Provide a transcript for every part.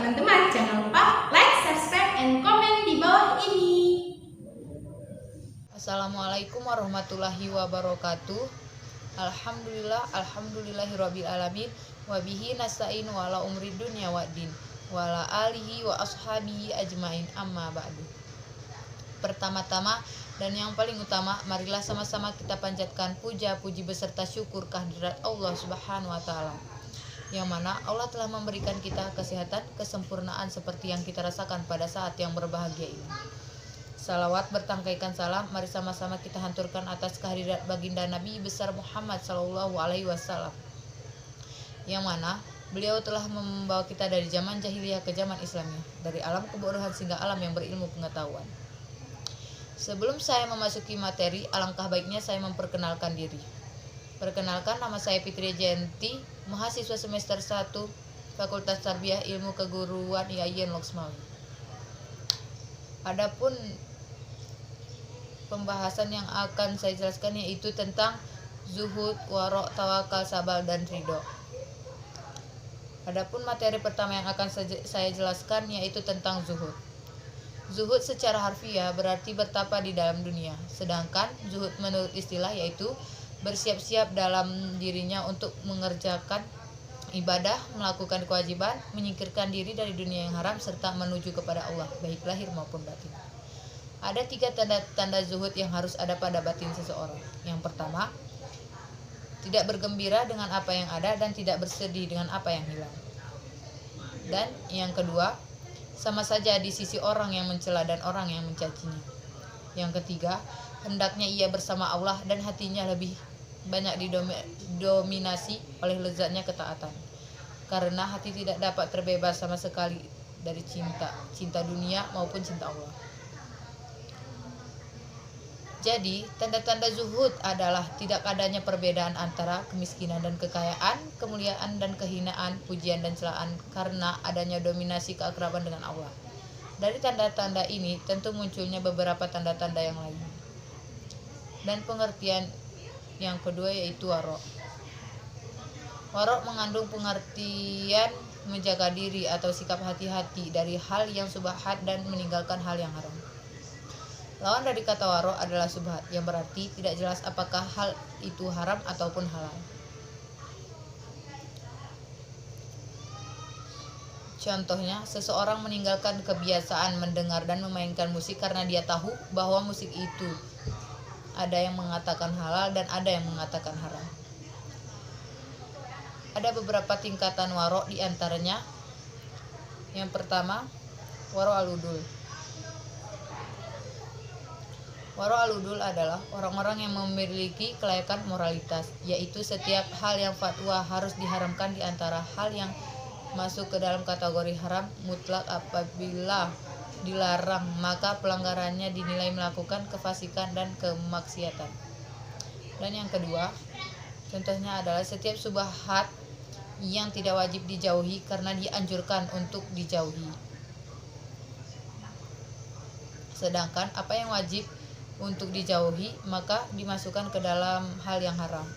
teman-teman, jangan lupa like, subscribe, and komen di bawah ini. Assalamualaikum warahmatullahi wabarakatuh. Alhamdulillahirabbil alamin wa bihi nasta'in wa ala umri dunya waddin wa ala alihi wa ashabihi ajmain amma ba'du. Pertama-tama dan yang paling utama, marilah sama-sama kita panjatkan puja-puji beserta syukur kehadirat Allah Subhanahu wa taala. Yang mana Allah telah memberikan kita kesehatan, kesempurnaan seperti yang kita rasakan pada saat yang berbahagia ini. Salawat bertangkaikan salam, mari sama-sama kita hanturkan atas kehadirat baginda Nabi besar Muhammad Sallallahu Alaihi Wasallam, yang mana beliau telah membawa kita dari zaman jahiliyah ke zaman Islamnya, dari alam kebodohan sehingga alam yang berilmu pengetahuan. Sebelum saya memasuki materi, alangkah baiknya saya memperkenalkan diri. Perkenalkan, nama saya Fitri Jenti, mahasiswa semester 1 Fakultas Tarbiyah Ilmu Keguruan IAIN Loksmawi. Adapun pembahasan yang akan saya jelaskan yaitu tentang zuhud, warok, tawakal, sabar, dan ridho. Adapun materi pertama yang akan saya jelaskan yaitu tentang zuhud. Zuhud secara harfiah berarti bertapa di dalam dunia, sedangkan zuhud menurut istilah yaitu bersiap-siap dalam dirinya untuk mengerjakan ibadah, melakukan kewajiban, menyingkirkan diri dari dunia yang haram, serta menuju kepada Allah, baik lahir maupun batin. Ada 3 tanda-tanda zuhud yang harus ada pada batin seseorang. Yang pertama, tidak bergembira dengan apa yang ada dan tidak bersedih dengan apa yang hilang. Dan yang kedua, sama saja di sisi orang yang mencela dan orang yang mencacinya. Yang ketiga, hendaknya ia bersama Allah dan hatinya lebih banyak didominasi oleh lezatnya ketaatan, karena hati tidak dapat terbebas sama sekali dari cinta dunia maupun cinta Allah. Jadi, tanda-tanda zuhud adalah tidak adanya perbedaan antara kemiskinan dan kekayaan, kemuliaan dan kehinaan, pujian dan celaan, karena adanya dominasi keakraban dengan Allah. Dari tanda-tanda ini tentu munculnya beberapa tanda-tanda yang lain. Dan pengertian yang kedua yaitu warok. Warok mengandung pengertian menjaga diri atau sikap hati-hati dari hal yang subhat dan meninggalkan hal yang haram. Lawan dari kata warok adalah subhat, yang berarti tidak jelas apakah hal itu haram ataupun halal. Contohnya, seseorang meninggalkan kebiasaan mendengar dan memainkan musik karena dia tahu bahwa musik itu ada yang mengatakan halal dan ada yang mengatakan haram. Ada beberapa tingkatan warok, di antaranya yang pertama, warok al-udul. Warok al-udul adalah orang-orang yang memiliki kelayakan moralitas, yaitu setiap hal yang fatwa harus diharamkan di antara hal yang masuk ke dalam kategori haram mutlak. Apabila dilarang, maka pelanggarannya dinilai melakukan kefasikan dan kemaksiatan. Dan yang kedua, contohnya adalah setiap subhat yang tidak wajib dijauhi karena dianjurkan untuk dijauhi. Sedangkan apa yang wajib untuk dijauhi maka dimasukkan ke dalam hal yang haram.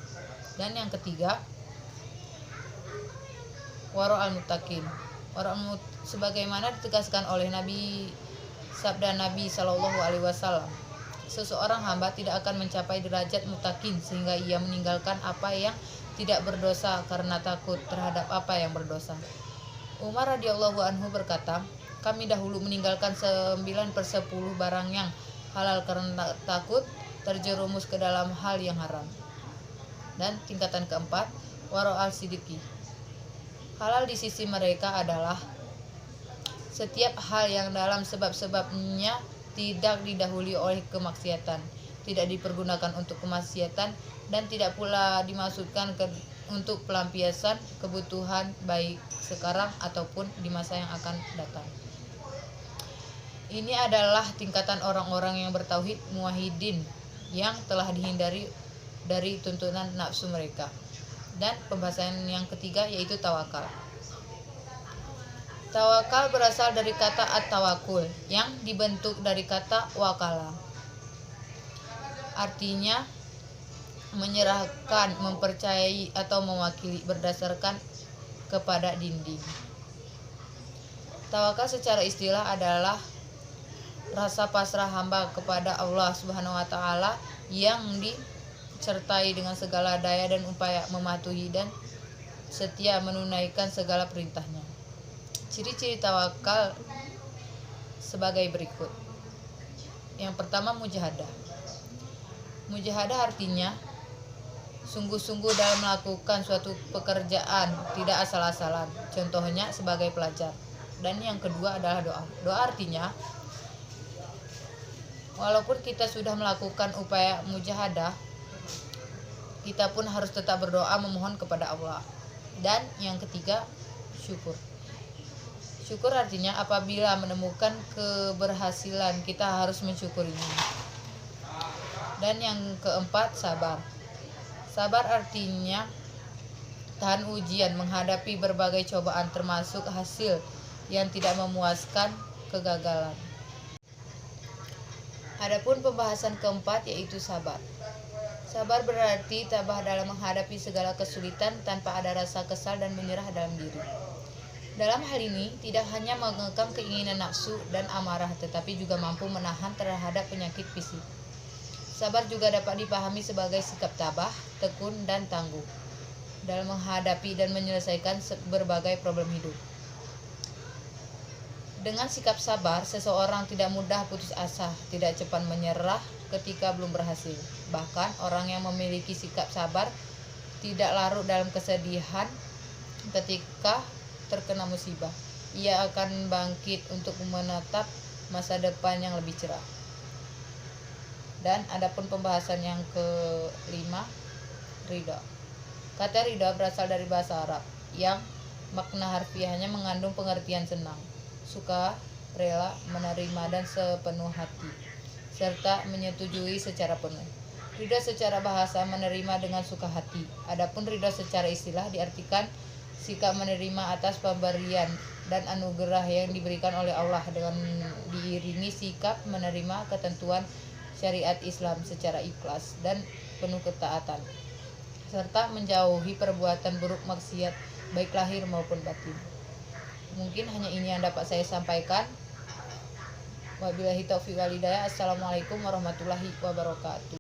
Dan yang ketiga, waro al-muttaqin. Sebagaimana ditegaskan oleh sabda Nabi Shallallahu Alaihi Wasallam, seseorang hamba tidak akan mencapai derajat muttaqin sehingga ia meninggalkan apa yang tidak berdosa karena takut terhadap apa yang berdosa. Umar radhiyallahu anhu berkata, kami dahulu meninggalkan 9/10 barang yang halal karena takut terjerumus ke dalam hal yang haram. Dan tingkatan keempat, waro al-sidiki. Halal di sisi mereka adalah setiap hal yang dalam sebab-sebabnya tidak didahului oleh kemaksiatan, tidak dipergunakan untuk kemaksiatan, dan tidak pula dimaksudkan untuk pelampiasan kebutuhan baik sekarang ataupun di masa yang akan datang. Ini adalah tingkatan orang-orang yang bertauhid muwahhidin yang telah dihindari dari tuntunan nafsu mereka. Dan pembahasan yang ketiga yaitu tawakal. Tawakal berasal dari kata at-tawakul yang dibentuk dari kata wakala. Artinya menyerahkan, mempercayai atau mewakili berdasarkan kepada dinding. Tawakal secara istilah adalah rasa pasrah hamba kepada Allah Subhanahu wa taala yang disertai dengan segala daya dan upaya mematuhi dan setia menunaikan segala perintahnya. Ciri-ciri tawakal sebagai berikut. Yang pertama, mujahadah. Mujahadah artinya sungguh-sungguh dalam melakukan suatu pekerjaan, tidak asal-asalan. Contohnya sebagai pelajar. Dan yang kedua adalah doa. Doa artinya walaupun kita sudah melakukan upaya mujahadah, kita pun harus tetap berdoa memohon kepada Allah. Dan yang ketiga, syukur. Syukur artinya apabila menemukan keberhasilan, kita harus mensyukurinya. Dan yang keempat, sabar. Sabar artinya tahan ujian, menghadapi berbagai cobaan termasuk hasil yang tidak memuaskan, kegagalan. Adapun pembahasan keempat yaitu sabar. Sabar berarti tabah dalam menghadapi segala kesulitan tanpa ada rasa kesal dan menyerah dalam diri. Dalam hal ini tidak hanya mengekang keinginan nafsu dan amarah, tetapi juga mampu menahan terhadap penyakit fisik. Sabar juga dapat dipahami sebagai sikap tabah, tekun, dan tangguh dalam menghadapi dan menyelesaikan berbagai problem hidup. Dengan sikap sabar, seseorang tidak mudah putus asa, tidak cepat menyerah ketika belum berhasil. Bahkan orang yang memiliki sikap sabar tidak larut dalam kesedihan ketika terkena musibah. Ia akan bangkit untuk menatap masa depan yang lebih cerah. Dan adapun pembahasan yang kelima, ridha. Kata ridha berasal dari bahasa Arab yang makna harfiahnya mengandung pengertian senang, suka, rela, menerima dan sepenuh hati, serta menyetujui secara penuh. Ridha secara bahasa menerima dengan suka hati. Adapun ridha secara istilah diartikan sikap menerima atas pemberian dan anugerah yang diberikan oleh Allah dengan diiringi sikap menerima ketentuan syariat Islam secara ikhlas dan penuh ketaatan, serta menjauhi perbuatan buruk maksiat baik lahir maupun batin. Mungkin hanya ini yang dapat saya sampaikan. Wabillahi taufiq wal hidayah. Assalamualaikum warahmatullahi wabarakatuh.